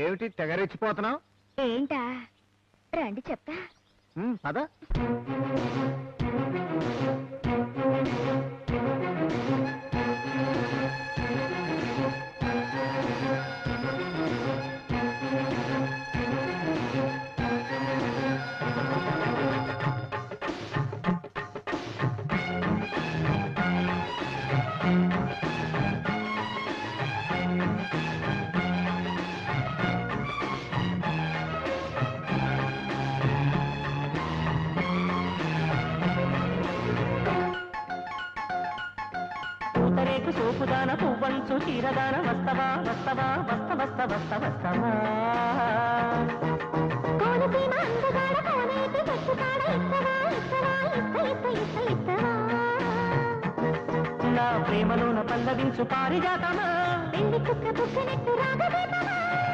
ఏమిటి తెగరెచ్చిపోతున్నావు? ఏంటా రండి చెప్తా. పద. పూతరేకు సోపుదాన పువ్వంచు చీరదాన వస్తవా వస్తవా వస్త వస్త వస్త వస్తవా నా ప్రేమలోన పల్లవించు పారిజాతమా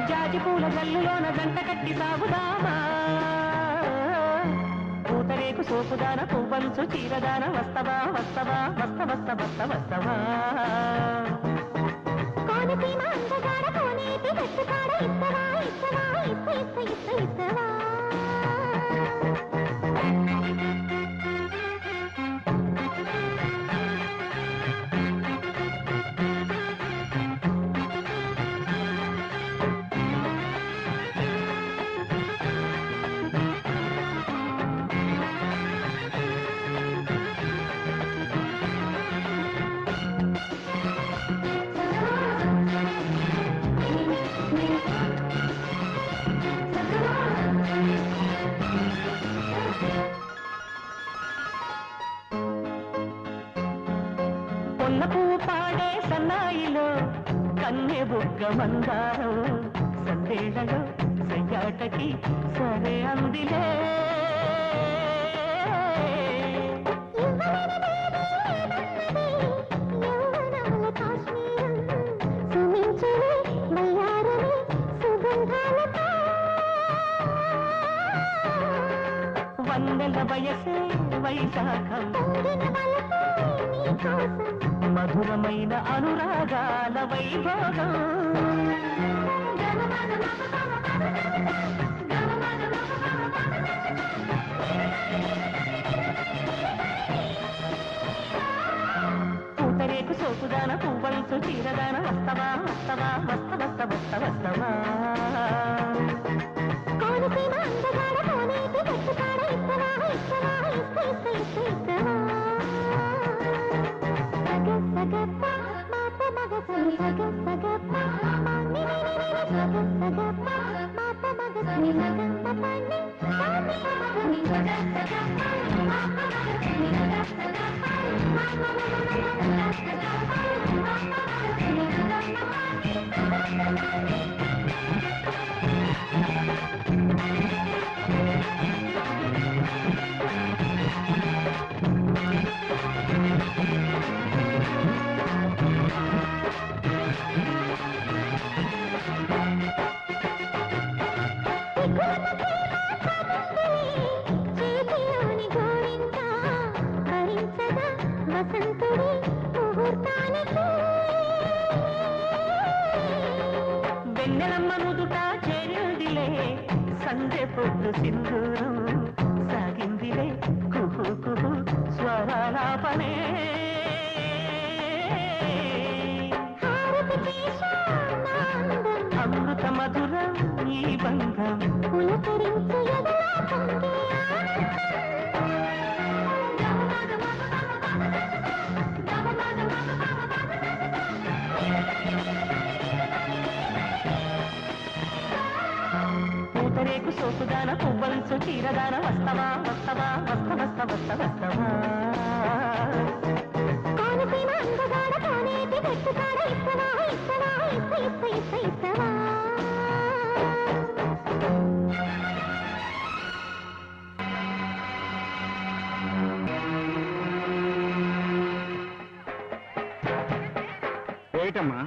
జాజి పూల జల్లులోన గంట కట్టి సాగుదామా పూతరేకు సోపుదాన పువ్వంచు చీరదాన వస్తవా వస్తవా వస్త వస్త వస్త వస్తవా పొన్న పువ్వు పాడే సన్నాయిలో కన్నె బుగ్గ మందారం సందేళ్లలో సయ్యాటకి సరే అందిలే వందల వయసే వైశాఖం మధురమైన అనురాగాల వైభోగం పూతరేకు సోపుదాన పువ్వంచు చీరదాన వస్తవా వస్తవా వస్త వస్త వస్త వస్తవా వెన్నెలమ్మ నుదుట చేరిందిలే సందె పొద్దు సింధూరం సాగిందిలే కుహు కుహు స్వరాలాపనే అమృత మధురం ఈ బంధం పూతరేకు సోపుదాన పువ్వంచు చీరదాన వస్తవా వస్తవా వస్త వస్త వస్త వస్తవా ఏమిటమ్మా